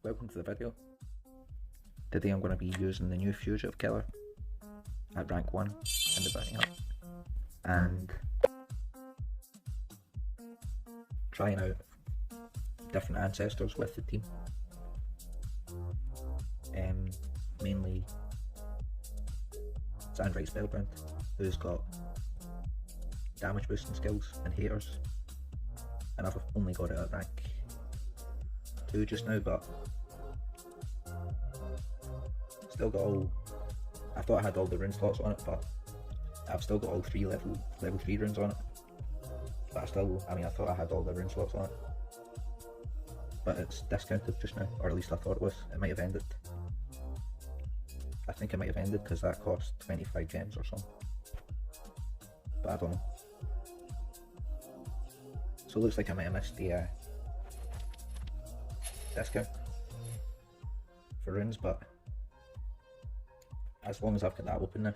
Welcome to the video. Today I'm going to be using the new Fugitive Killer at rank 1 in the bounty hunt and trying out different ancestors with the team. Mainly Xandrite Spellbound, who's got damage boosting skills and haters, and I've only got it at rank 2 just now, but still got all, I thought I had all the rune slots on it, but I've still got all 3 level 3 runes on it, but I thought I had all the rune slots on it, but it's discounted just now, or at least I thought it was. It might have ended. I think it might have ended because that cost 25 gems or something, but I don't know. So it looks like I might have missed the discount for runes, but as long as I've got that open now.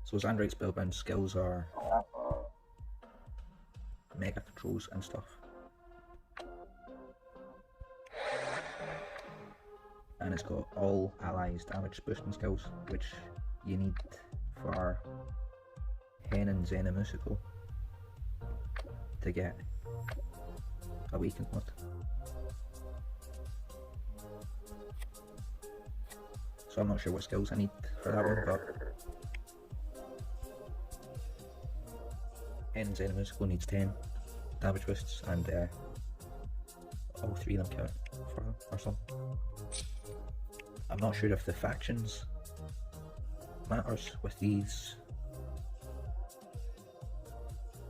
So Xandrite Spellbound skills are mega controls and stuff, and it's got all allies damage boosting skills, which you need for Henoun Zennomusuko to get a weakened mod. So I'm not sure what skills I need for that one, but Henoun Zennomusuko needs 10 damage boosts, and all 3 of them count for them or something. I'm not sure if the factions matters with these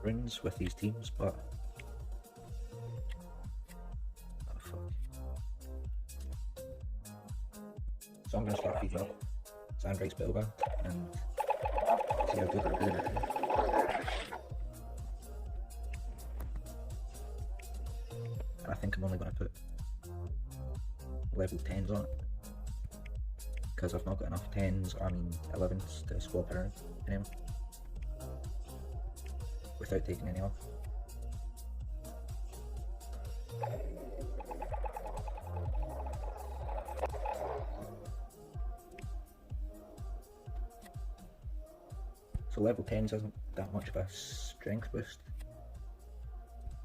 runes, with these teams, but oh fuck. So I'm going to start feeding up Xandrite Spellbound and see how good I do. And I think I'm only going to put level 10s on it, because I've not got enough 10s, or 11s to swap around anymore without taking any off. So level 10s isn't that much of a strength boost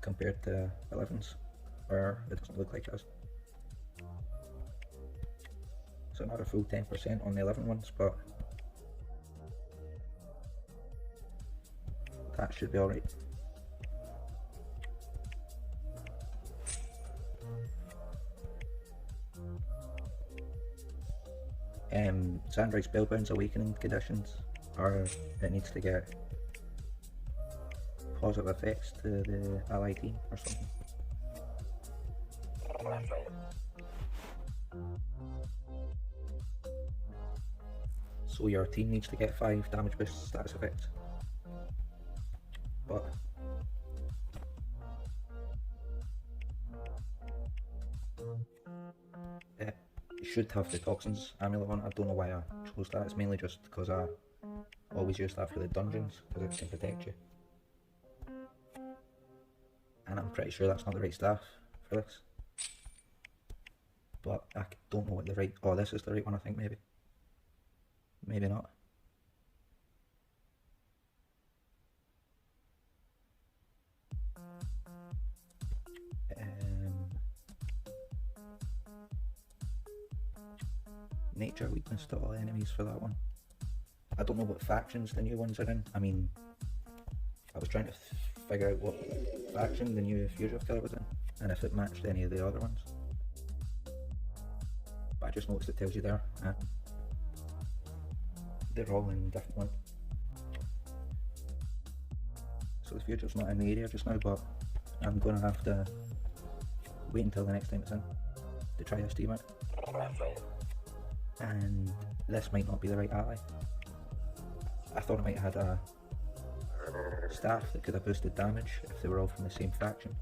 compared to 11s, or it doesn't look like it is. So not a full 10% on the 11 ones, but that should be alright. Xandrite Spellbound's awakening conditions are it needs to get positive effects to the ally team or something. So your team needs to get 5 damage boost status effects, but it should have the toxins amulet on. I don't know why I chose that. It's mainly just because I always use that for the dungeons, because it can protect you, and I'm pretty sure that's not the right staff for this, but I don't know what the right, oh this is the right one I think, maybe not. Nature weakness to all enemies for that one. I don't know what factions the new ones are in. I was trying to figure out what faction the new Fugitive Killer was in, and if it matched any of the other ones. But I just noticed it tells you there. They're all in different ones. So the Fugitive's not in the area just now, but I'm going to have to wait until the next time it's in to try this team out. And this might not be the right ally. I thought I might have had a staff that could have boosted damage if they were all from the same faction,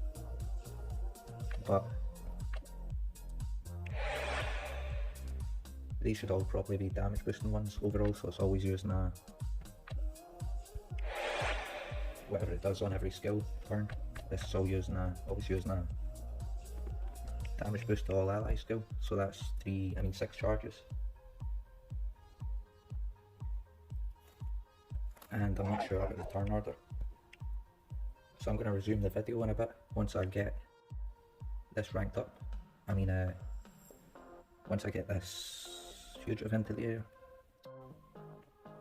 but these should all probably be damage boosting ones overall, so it's always using a whatever it does on every skill turn. this is always using a damage boost to all allies skill, so that's 6 charges. And I'm not sure about the turn order, so I'm going to resume the video in a bit once I get this ranked up. Once I get this fugitive into the air.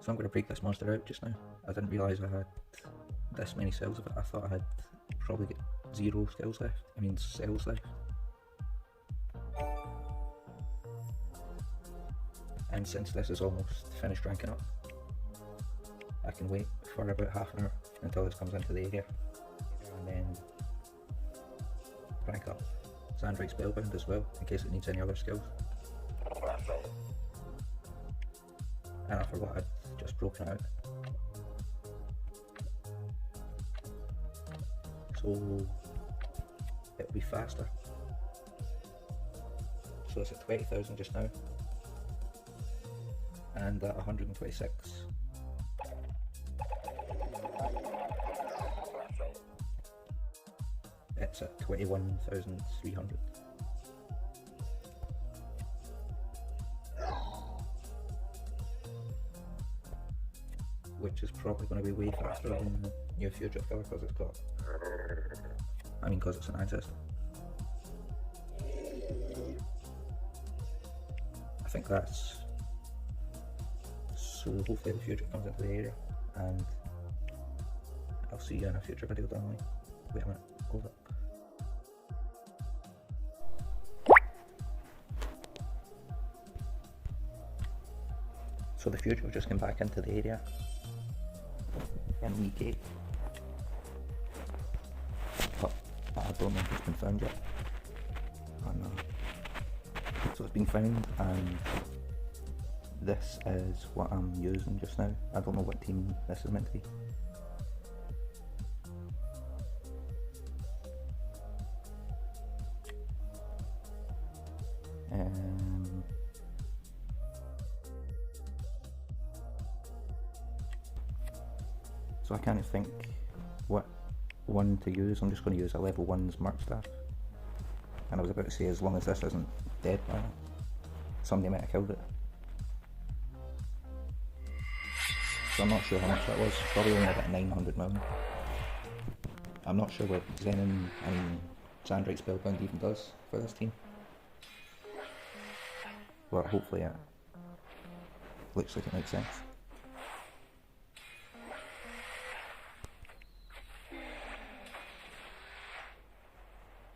So I'm going to break this monster out just now. I didn't realise I had this many cells of it. I thought I had probably got 0 cells left. Cells left. And since this is almost finished ranking up, I can wait for about half an hour until this comes into the area, and then rank up Xandrite Spellbound as well, in case it needs any other skills. And I forgot I'd just broken out. So it'll be faster. So it's at 20,000 just now, and at 126. It's at 21,300. Which is probably going to be way faster than the new fugitive killer because it's an ancestor. I think that's... So hopefully the fugitive comes into the area, and I'll see you in a future video down the line. Wait a minute, hold up. So the fugitive just came back into the area in week 8, but I don't know if it's been found yet. So it's been found, and this is what I'm using just now. I don't know what team this is meant to be. So I can't think what one to use. I'm just going to use a level 1's Merc Staff. And I was about to say, as long as this isn't dead by now, somebody might have killed it. So I'm not sure how much that was, probably only about 900 million. I'm not sure what Xandrite Spellbound even does for this team. But hopefully it looks like it makes sense.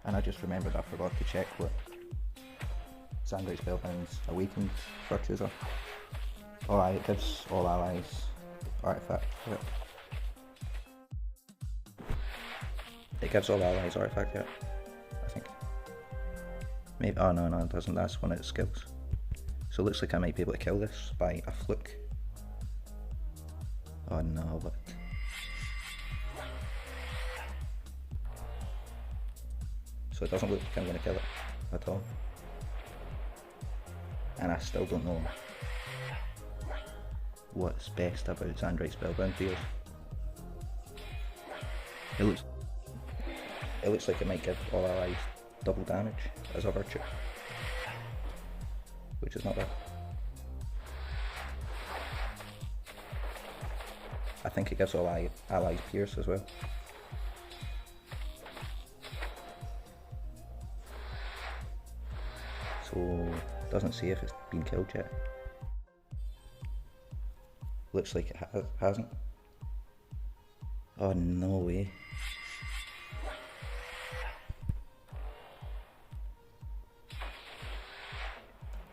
And I just remembered I forgot to check what Xandrite Spellbound's awakened virtues are. Oh aye, it gives all allies artifact. It gives all allies artifact, yeah, I think. Maybe, oh no, it doesn't, that's one of its skills. So it looks like I might be able to kill this by a fluke. Oh no, but... So it doesn't look like I'm going to kill it at all. And I still don't know what's best about Xandrite Spellbound to use. It looks like it might give all allies double damage as a virtue, which is not bad. I think it gives all allies pierce as well. So doesn't say if it's been killed yet. Looks like it hasn't. Oh no way.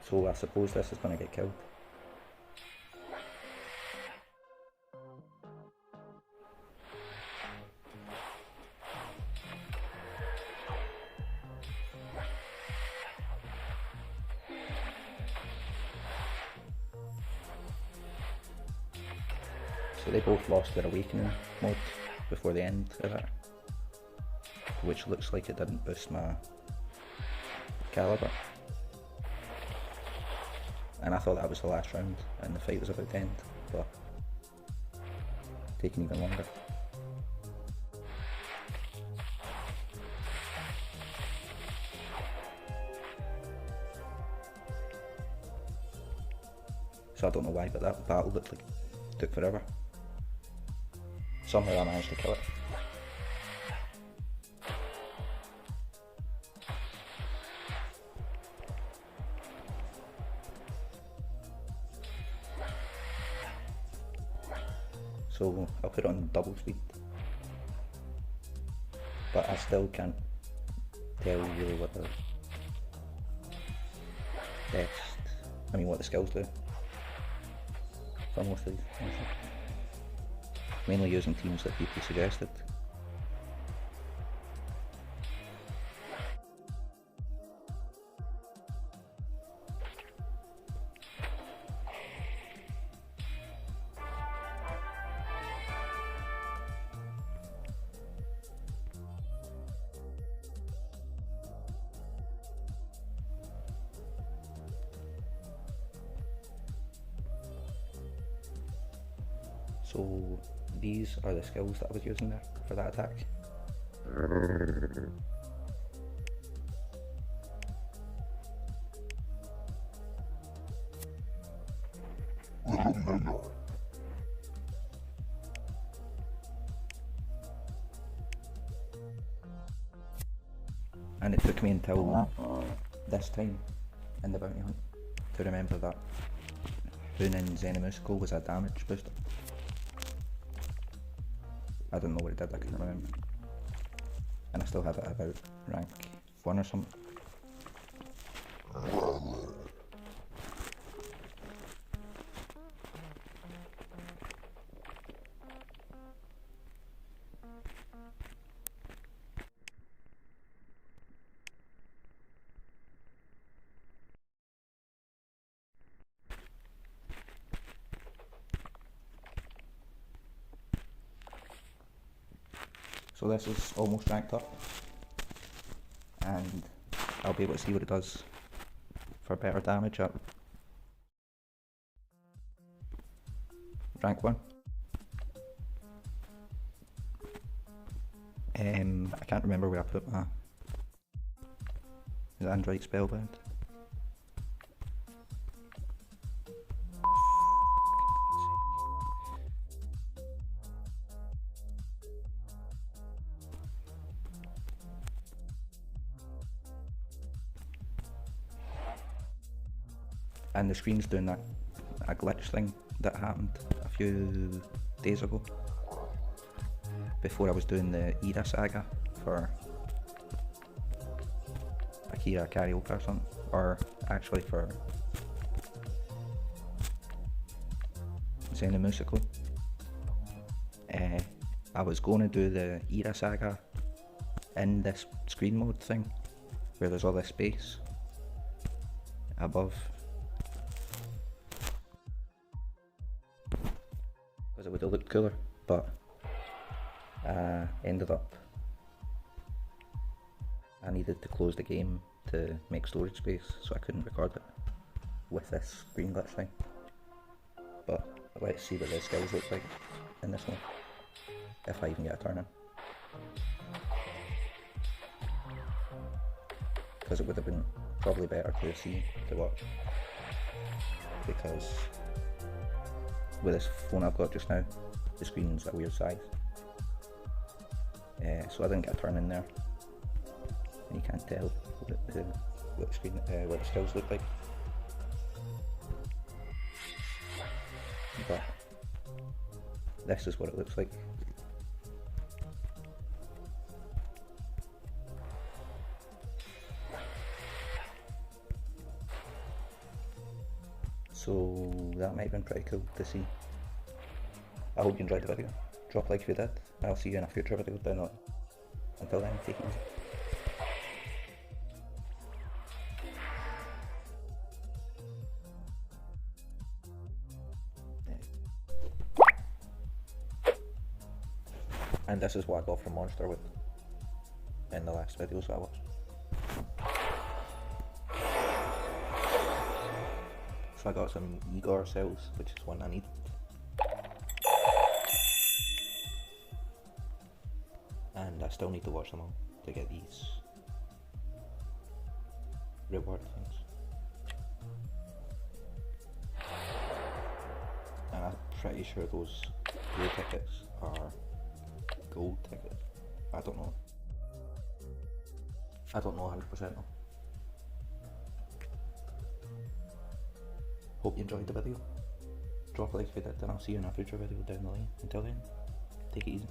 So I suppose this is going to get killed. So they both lost their awakening mode before the end of it, which looks like it didn't boost my Kaliber. And I thought that was the last round and the fight was about to end, but taking even longer. So I don't know why, but that battle looked like it took forever. Somehow I managed to kill it. So I'll put it on double speed. But I still can't tell really what the best, what the skills do for most of these. Mainly using teams that people suggested. So these are the skills that I was using there for that attack. And it took me until this time in the bounty hunt to remember that Henoun Zennomusuko was a damage booster. I didn't know what it did, I couldn't remember. And I still have it about rank 1 or something. So this is almost ranked up, and I'll be able to see what it does for better damage at rank 1. I can't remember where I put my Xandrite Spellbound. And the screen's doing a glitch thing that happened a few days ago, before I was doing the Era saga for Akira Karaoke or something, or actually for Zennomusuko. I was going to do the Era saga in this screen mode thing, where there's all this space above, because it would have looked cooler, but ended up I needed to close the game to make storage space, so I couldn't record it with this screen glitch thing. But let's see what the skills look like in this one, if I even get a turn in, because it would have been probably better to see to watch, because with this phone I've got just now, the screen's a weird size, so I didn't get a turn in there, and you can't tell what the skills look like. But this is what it looks like. So that might have been pretty cool to see. I hope you enjoyed the video. Drop a like if you did. I'll see you in a future video down the line. Until then, take it easy. And this is what I got from Monster with in the last videos I watched. So I got some Igor cells, which is one I need. And I still need to watch them all to get these reward things. pretty sure those blue tickets are gold tickets. I don't know. I don't know 100% though. Hope you enjoyed the video. Drop a like if you did, and I'll see you in a future video down the line. Until then, take it easy.